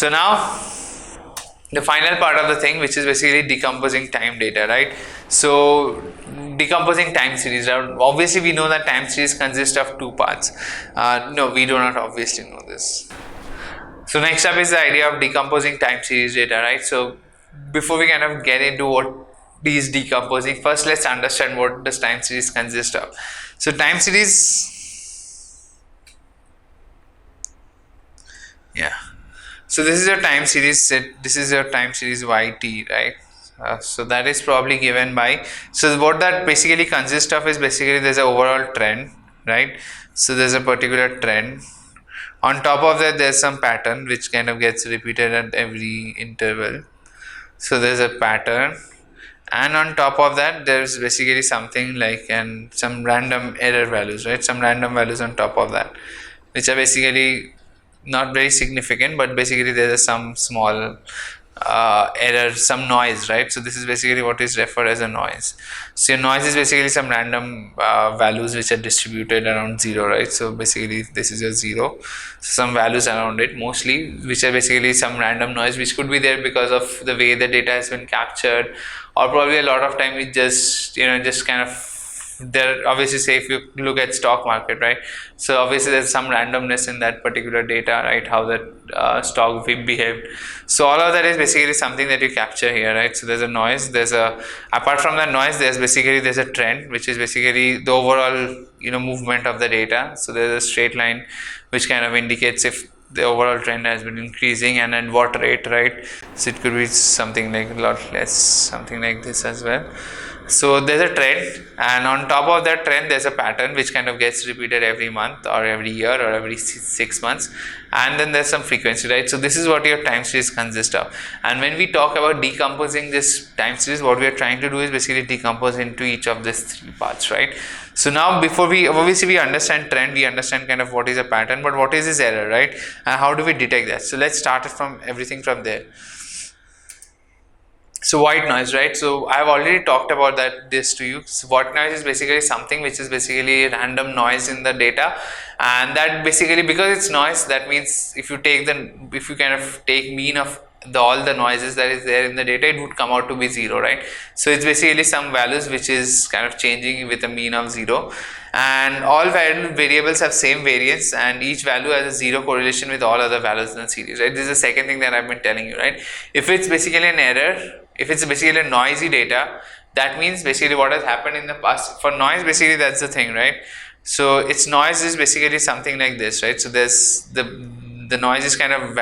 So now the final part of the thing, which is basically decomposing time data, right? So decomposing time series. Obviously, we know that time series consists of two parts. No, we do not obviously know this. So next up is the idea of decomposing time series data, right? So before we kind of get into what is decomposing, first let's understand what does time series consist of. So time series, yeah. So this is your time series set. This is your time series YT, right? So that is probably given by. So what that basically consists of is basically there's an overall trend, right? So there's a particular trend. On top of that, there's some pattern which kind of gets repeated at every interval. So there's a pattern, and on top of that, there's basically something like some random error values, right? Some random values on top of that, which are basically not very significant, but basically there's some small error, some noise, right? So this is basically what is referred as a noise. So your noise is basically some random values which are distributed around zero, right? So basically this is your zero, so some values around it mostly, which are basically some random noise which could be there because of the way the data has been captured, or probably a lot of time it just just kind of there. Obviously, say if you look at stock market, right? So obviously there's some randomness in that particular data, right? How that stock behaved. So all of that is basically something that you capture here, right? So there's a noise. Apart from that noise, there's a trend, which is basically the overall movement of the data. So there's a straight line which kind of indicates if the overall trend has been increasing and at what rate, right? So it could be something like a lot less, something like this as well. So there's a trend, and on top of that trend there's a pattern which kind of gets repeated every month or every year or every 6 months, and then there's some frequency, right? So this is what your time series consists of. And when we talk about decomposing this time series, what we are trying to do is basically decompose into each of these three parts, right? So now before we understand trend, we understand kind of what is a pattern, but what is this error, right? And how do we detect that? So let's start from everything from there. So white noise, right? So I've already talked about this to you. So white noise is basically something which is basically random noise in the data, and that basically, because it's noise, that means if you kind of take mean of all the noises that is there in the data, it would come out to be zero, right? So it's basically some values which is kind of changing with a mean of zero, and all variables have same variance, and each value has a zero correlation with all other values in the series, right? This is the second thing that I've been telling you, right? If it's basically an error, if it's basically a noisy data, that means basically what has happened in the past. For noise, basically that's the thing, right? So its noise is basically something like this, right? So there's the noise is kind of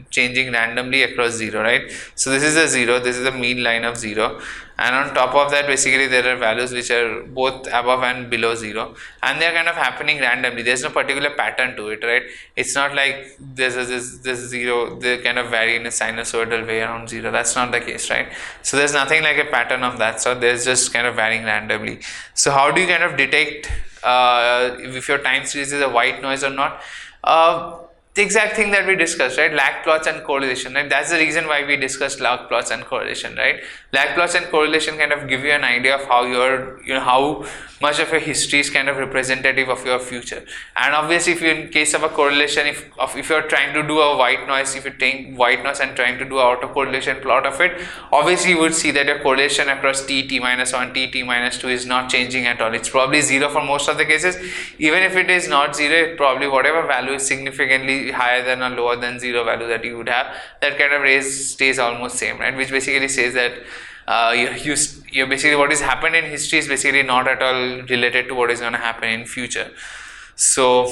changing randomly across zero, right? So this is a zero, this is the mean line of zero, and on top of that basically there are values which are both above and below zero, and they're kind of happening randomly. There's no particular pattern to it, right? It's not like this zero, they kind of vary in a sinusoidal way around zero. That's not the case, right? So there's nothing like a pattern of that sort. There's just kind of varying randomly. So how do you kind of detect if your time series is a white noise or not? The exact thing that we discussed, right? Lag plots and correlation, right? That's the reason why we discussed lag plots and correlation, right? Lag plots and correlation kind of give you an idea of how how much of your history is kind of representative of your future. And obviously, if you, in case of a correlation, if you're trying to do a white noise, if you take white noise and trying to do an autocorrelation plot of it, obviously you would see that your correlation across t-1, t-2 is not changing at all. It's probably zero for most of the cases. Even if it is not zero, it probably whatever value is significantly higher than or lower than zero value that you would have, that kind of stays almost same, right? Which basically says that you basically what is happened in history is basically not at all related to what is going to happen in future. So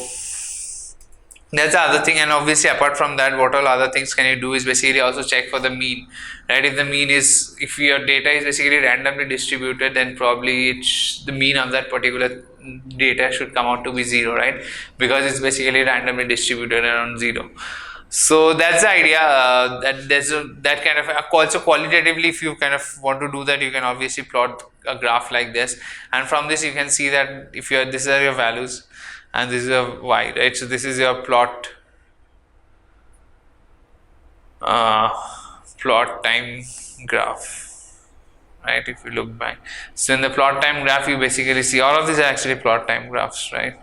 that's the other thing. And obviously apart from that, what all other things can you do is basically also check for the mean, right? If your data is basically randomly distributed, then probably the mean of that particular data should come out to be zero, right? Because it's basically randomly distributed around zero. So that's the idea. That kind of also qualitatively, if you kind of want to do that, you can obviously plot a graph like this, and from this you can see that if these are your values and this is your y, right? So this is your plot time graph, right? If you look back, so in the plot time graph you basically see all of these are actually plot time graphs, right?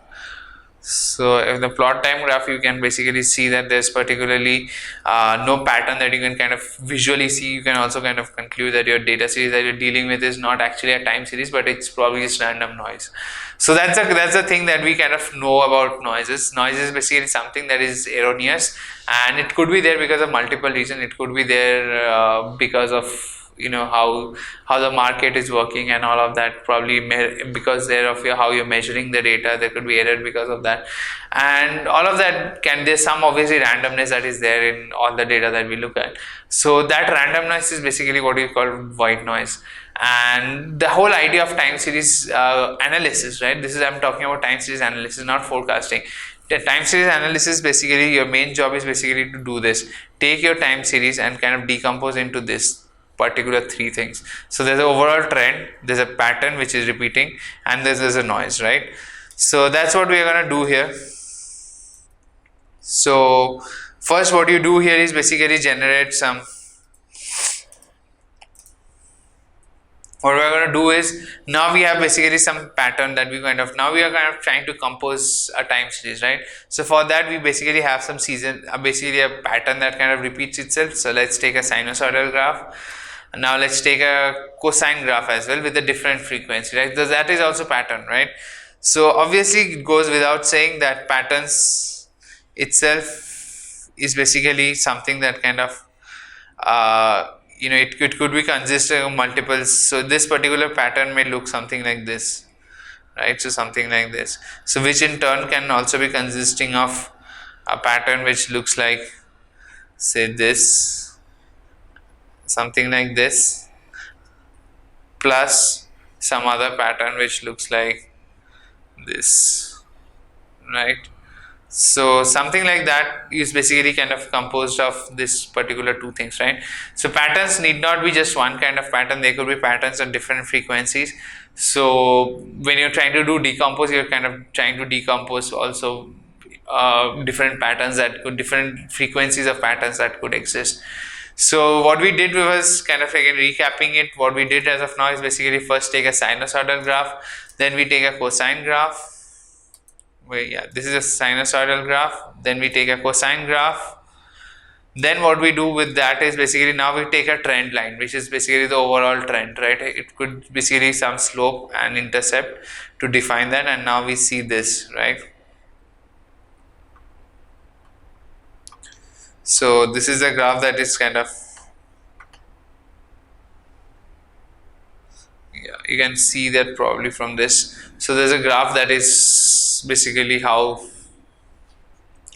So in the plot time graph, you can basically see that there's particularly no pattern that you can kind of visually see. You can also kind of conclude that your data series that you're dealing with is not actually a time series, but it's probably just random noise. So that's the thing that we kind of know about noises. Noise is basically something that is erroneous, and it could be there because of multiple reasons. It could be there because of how the market is working and all of that, probably because there of how you're measuring the data, there could be error because of that, and all of that there's some obviously randomness that is there in all the data that we look at. So that randomness is basically what we call white noise. And the whole idea of time series analysis, right, I'm talking about time series analysis, not forecasting. The time series analysis, basically your main job is basically to do this: take your time series and kind of decompose into this particular three things. So there's an overall trend, there's a pattern which is repeating, and there's a noise, right? So that's what we are going to do here. So first what you do here is basically generate some, what we're going to do is, now we have basically some pattern that we now we are kind of trying to compose a time series, right? So for that we basically have some basically a pattern that kind of repeats itself. So let's take a sinusoidal graph. Now let's take a cosine graph as well with a different frequency, right? Because that is also pattern, right? So obviously it goes without saying that patterns itself is basically something that kind of it could be consisting of multiples. So this particular pattern may look something like this, right? So something like this, so which in turn can also be consisting of a pattern which looks like, say, this, something like this, plus some other pattern which looks like this, right? So something like that is basically kind of composed of this particular two things, right? So patterns need not be just one kind of pattern, they could be patterns at different frequencies. So when you're trying to do decompose, you're kind of trying to decompose also different patterns that could, different frequencies of patterns that could exist. So what we did was kind of, again recapping it, what we did as of now is basically first take a sinusoidal graph, then we take a cosine graph. This is a sinusoidal graph, then we take a cosine graph. Then what we do with that is basically now we take a trend line, which is basically the overall trend, right? It could basically some slope and intercept to define that, and now we see this, right? So this is a graph that is kind of, you can see that probably from this. So there's a graph that is basically how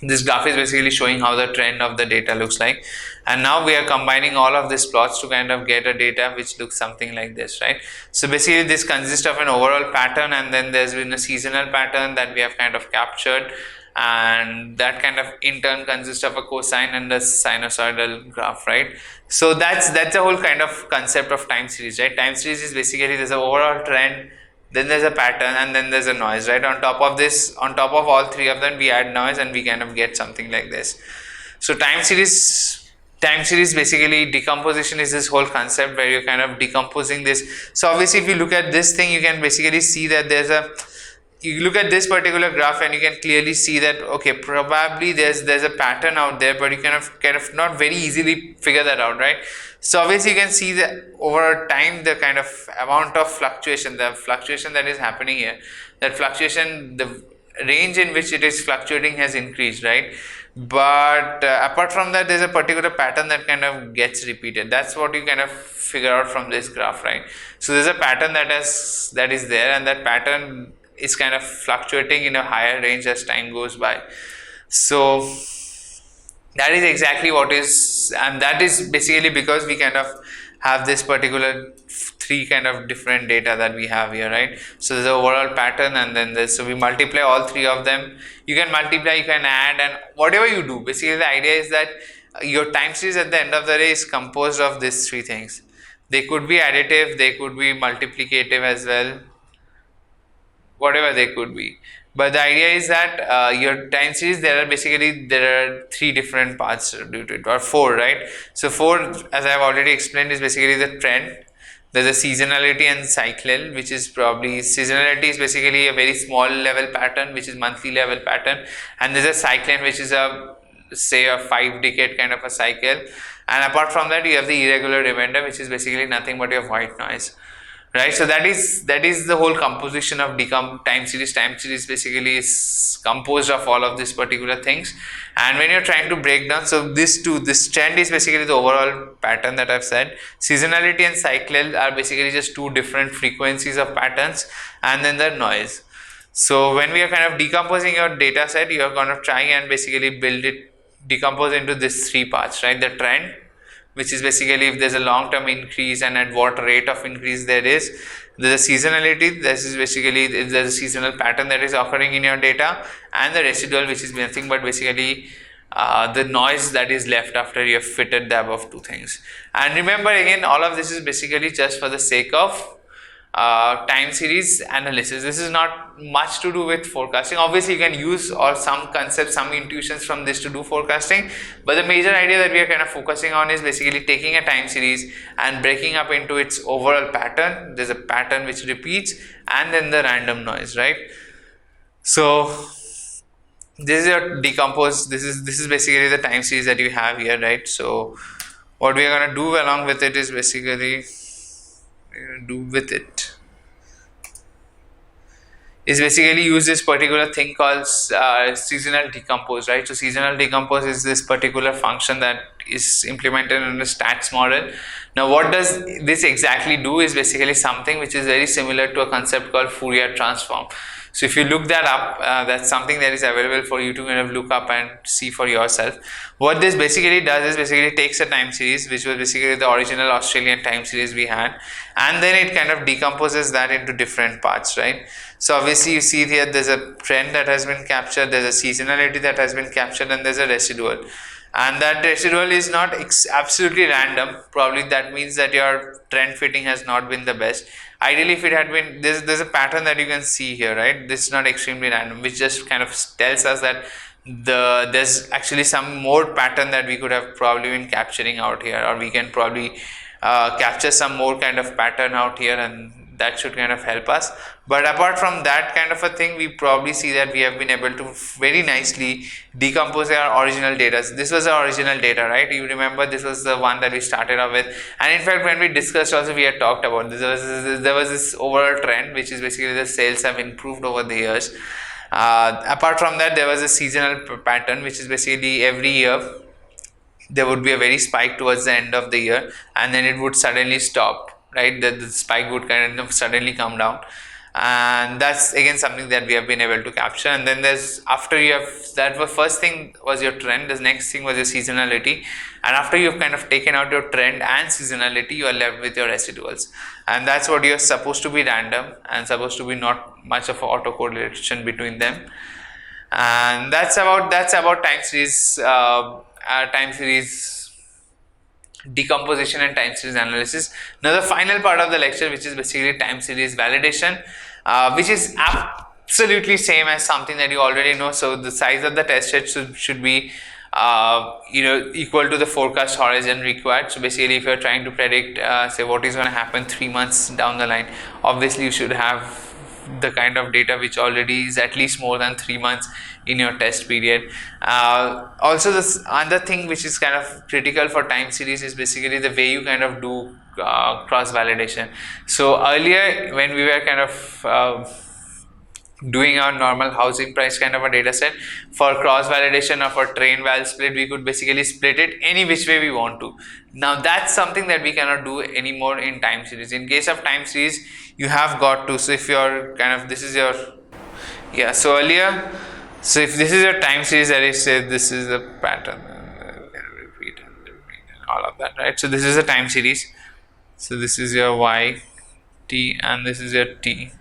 this graph is basically showing how the trend of the data looks like, and now we are combining all of these plots to kind of get a data which looks something like this, right? So basically this consists of an overall pattern, and then there's been a seasonal pattern that we have kind of captured, and that kind of in turn consists of a cosine and a sinusoidal graph, right? So that's the whole kind of concept of time series, right? Time series is basically there's an overall trend, then there's a pattern, and then there's a noise, right? On top of this, on top of all three of them, we add noise and we kind of get something like this. So time series basically, decomposition is this whole concept where you're kind of decomposing this. So obviously if you look at this thing, you can basically see that you look at this particular graph and you can clearly see that, okay, probably there's a pattern out there, but you kind of not very easily figure that out, right? So obviously you can see that over time the kind of amount of fluctuation, the fluctuation that is happening here, that fluctuation, the range in which it is fluctuating has increased, right? But apart from that, there's a particular pattern that kind of gets repeated. That's what you kind of figure out from this graph, right? So there's a pattern that is there, and that pattern is kind of fluctuating in a higher range as time goes by. So that is exactly what is, and that is basically because we kind of have this particular three kind of different data that we have here, right? So there's an overall pattern, and then there's, so we multiply all three of them. You can multiply, you can add, and whatever you do, basically the idea is that your time series at the end of the day is composed of these three things. They could be additive, they could be multiplicative as well, whatever they could be. But the idea is that your time series, there are three different parts due to it, or four, right? So four, as I have already explained, is basically the trend. There's a seasonality and cyclical, which is probably seasonality is basically a very small level pattern, which is monthly level pattern, and there's a cyclical, which is a say a 5 decade kind of a cycle. And apart from that, you have the irregular remainder, which is basically nothing but your white noise, right? So that is the whole composition of time series. Time series basically is composed of all of these particular things. And when you're trying to break down, so this trend is basically the overall pattern that I've said. Seasonality and cyclical are basically just two different frequencies of patterns, and then the noise. So when we are kind of decomposing your data set, you are going to try and basically decompose into these three parts, right? The trend, which is basically if there's a long-term increase and at what rate of increase there is. There's a seasonality, this is basically if there's a seasonal pattern that is occurring in your data, and the residual, which is nothing but basically the noise that is left after you have fitted the above two things. And remember, again, all of this is basically just for the sake of time series analysis. This is not much to do with forecasting. Obviously, you can use or some concepts, some intuitions from this to do forecasting, but the major idea that we are kind of focusing on is basically taking a time series and breaking up into its overall pattern. There's a pattern which repeats, and then the random noise, right? So this is your decompose. This is basically the time series that you have here, right? So what we are going to do along with it is basically use this particular thing called seasonal decompose, right? So seasonal decompose is this particular function that is implemented in the stats model. Now what does this exactly do is basically something which is very similar to a concept called Fourier transform. So if you look that up, that's something that is available for you to kind of look up and see for yourself. What this basically does is basically takes a time series, which was basically the original Australian time series we had, and then it kind of decomposes that into different parts, right? So obviously you see here there's a trend that has been captured, there's a seasonality that has been captured, and there's a residual. And that residual is not absolutely random. Probably that means that your trend fitting has not been the best. Ideally, if it had been, there's a pattern that you can see here, right? This is not extremely random, which just kind of tells us that there's actually some more pattern that we could have probably been capturing out here, or we can probably capture some more kind of pattern out here, and that should kind of help us. But apart from that kind of a thing, we probably see that we have been able to very nicely decompose our original data. This was our original data, right? You remember this was the one that we started off with, and in fact when we discussed also, we had talked about this. There was this overall trend, which is basically the sales have improved over the years. Apart from that, there was a seasonal pattern, which is basically every year there would be a very spike towards the end of the year, and then it would suddenly stop, right? The spike would kind of suddenly come down, and that's again something that we have been able to capture. And then there's, after you have, that was first thing was your trend, the next thing was your seasonality, and after you've kind of taken out your trend and seasonality, you are left with your residuals, and that's what you're supposed to be random and supposed to be not much of an autocorrelation between them. And that's about time series decomposition and time series analysis. Now the final part of the lecture, which is basically time series validation, which is absolutely same as something that you already know. So the size of the test set should be equal to the forecast horizon required. So basically, if you're trying to predict say what is going to happen 3 months down the line, obviously you should have the kind of data which already is at least more than 3 months in your test period. Also, this other thing which is kind of critical for time series is basically the way you kind of do cross validation. So earlier when we were kind of doing our normal housing price kind of a data set, for cross validation of a train val split, we could basically split it any which way we want to. Now that's something that we cannot do anymore in time series. In case of time series, you have got to, so if you're kind of, this is your, so earlier, so if this is your time series that I said, this is the pattern, repeat and all of that, right? So this is a time series, so this is your y, t, and this is your t,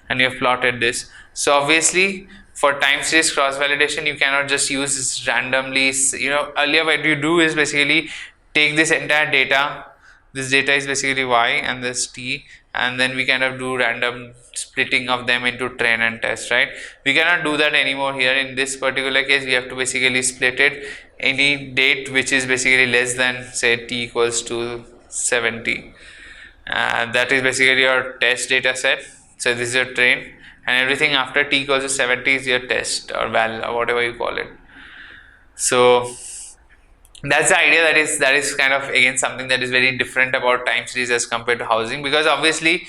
and you have plotted this. So obviously for time series cross validation, you cannot just use this randomly. Earlier what you do is basically take this entire data, this data is basically y and this t, and then we kind of do random splitting of them into train and test, right? We cannot do that anymore here. In this particular case, we have to basically split it any date which is basically less than say t equals to 70, That is basically your test data set. So this is your train, and everything after t equals to 70 is your test or val or whatever you call it. So that's the idea. That is kind of again something that is very different about time series as compared to housing, because obviously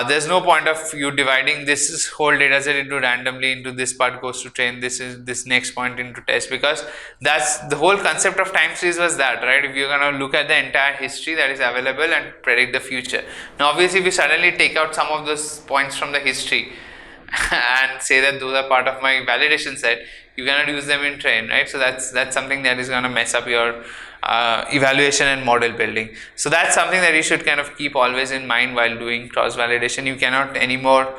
there's no point of you dividing this whole data set into randomly into this part goes to train, this is this next point into test, because that's the whole concept of time series was that, right? If you're going to look at the entire history that is available and predict the future. Now obviously if you suddenly take out some of those points from the history and say that those are part of my validation set, you cannot use them in train, right? So that's something that is going to mess up your evaluation and model building. So that's something that you should kind of keep always in mind while doing cross validation. You cannot anymore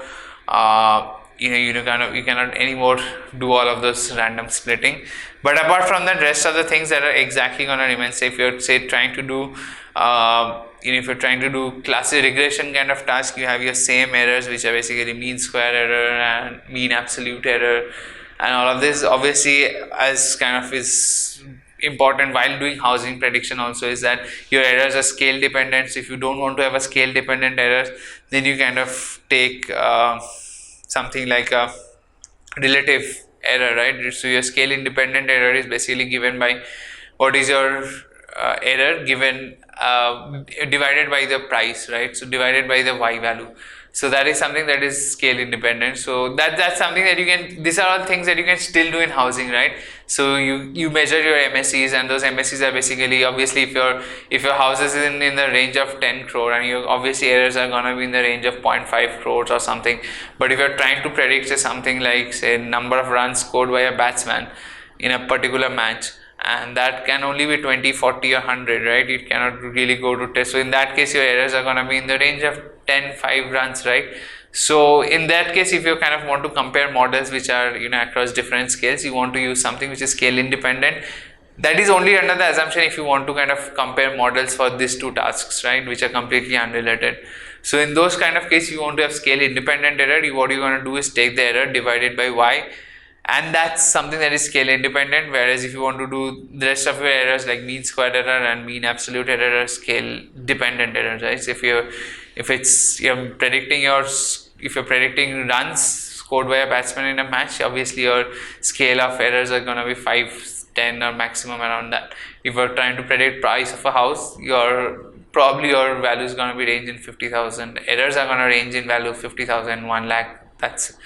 you cannot anymore do all of those random splitting. But apart from that, rest of the things that are exactly going to remain. Say if you're trying to do if you're trying to do classic regression kind of task, you have your same errors, which are basically mean square error and mean absolute error, and all of this obviously as kind of is important while doing housing prediction also, is that your errors are scale dependent. So if you don't want to have a scale dependent errors, then you kind of take something like a relative error, right? So your scale independent error is basically given by what is your error given divided by the price, right? So divided by the y value. So that is something that is scale independent. So that's something that you can, these are all things that you can still do in housing, right? So you measure your MSEs, and those MSEs are basically, obviously if your house is in the range of 10 crore and your obviously errors are going to be in the range of 0.5 crores or something. But if you're trying to predict say something like say number of runs scored by a batsman in a particular match, and that can only be 20, 40 or 100, right? It cannot really go to test. So in that case your errors are going to be in the range of 10, 5 runs, right? So in that case, if you kind of want to compare models which are across different scales, you want to use something which is scale independent. That is only under the assumption if you want to kind of compare models for these two tasks, right, which are completely unrelated. So in those kind of case, you want to have scale independent error. What you're going to do is take the error divided by y, and that's something that is scale independent. Whereas if you want to do the rest of your errors like mean square error and mean absolute error are scale dependent errors, right? So if you're predicting runs scored by a batsman in a match, obviously your scale of errors are going to be 5, 10 or maximum around that. If you're trying to predict price of a house, your value is going to be range in 50,000. Errors are going to range in value of 50,000, 1 lakh. That's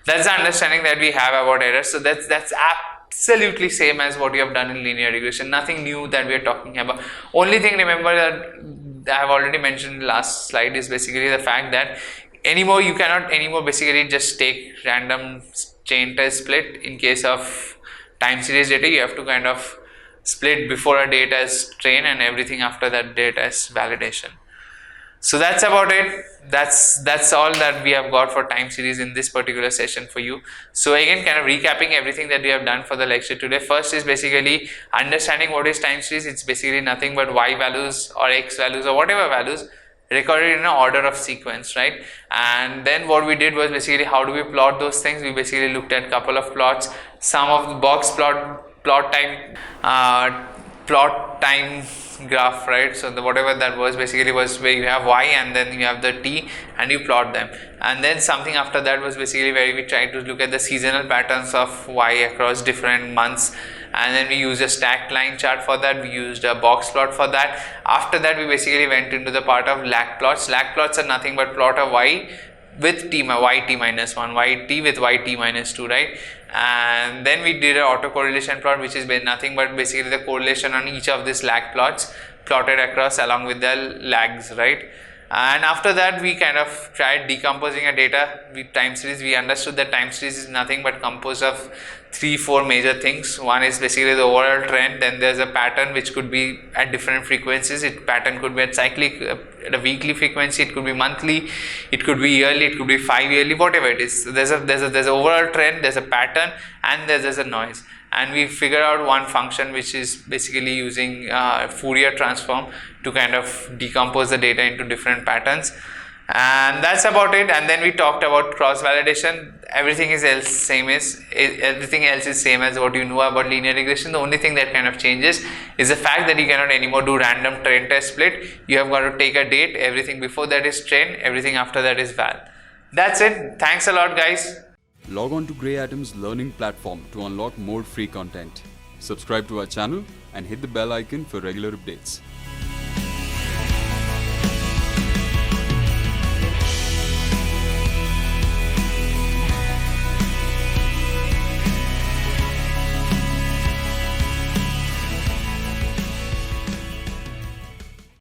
the understanding that we have about errors. So that's absolutely same as what we have done in linear regression. Nothing new that we are talking about. Only thing, remember, that I have already mentioned in the last slide is basically the fact that you cannot anymore basically just take random chain test split in case of time series data. You have to kind of split before a data is trained and everything after that data is validation. So that's about it. That's all that we have got for time series in this particular session for you. So again, kind of recapping everything that we have done for the lecture today. First is basically understanding what is time series. It's basically nothing but y values or x values or whatever values recorded in an order of sequence, right? And then what we did was basically how do we plot those things. We basically looked at a couple of plots. Some of the box plot time graph, right? So whatever that was basically was where you have y and then you have the t and you plot them. And then something after that was basically where we tried to look at the seasonal patterns of y across different months, and then we used a stacked line chart for that. We used a box plot for that. After that, we basically went into the part of lag plots. Lag plots are nothing but plot of y with yt minus 1, yt with yt minus 2, right? And then we did an autocorrelation plot, which is nothing but basically the correlation on each of these lag plots plotted across along with the lags, right? And after that, we kind of tried decomposing a data with time series. We understood that time series is nothing but composed of 3-4 major things. One is basically the overall trend. Then there's a pattern which could be at different frequencies. Pattern could be at cyclic, at a weekly frequency. It could be monthly. It could be yearly. It could be 5-yearly. Whatever it is. So there's a overall trend. There's a pattern, and there's a noise. And we figure out one function which is basically using Fourier transform to kind of decompose the data into different patterns. And that's about it. And then we talked about cross validation. Everything is else same as everything else is same as what you know about linear regression. The only thing that kind of changes is the fact that you cannot anymore do random train test split. You have got to take a date. Everything before that is train, everything after that is val. That's it. Thanks a lot, guys. Log on to GreyAtom's learning platform to unlock more free content. Subscribe to our channel and hit the bell icon for regular updates.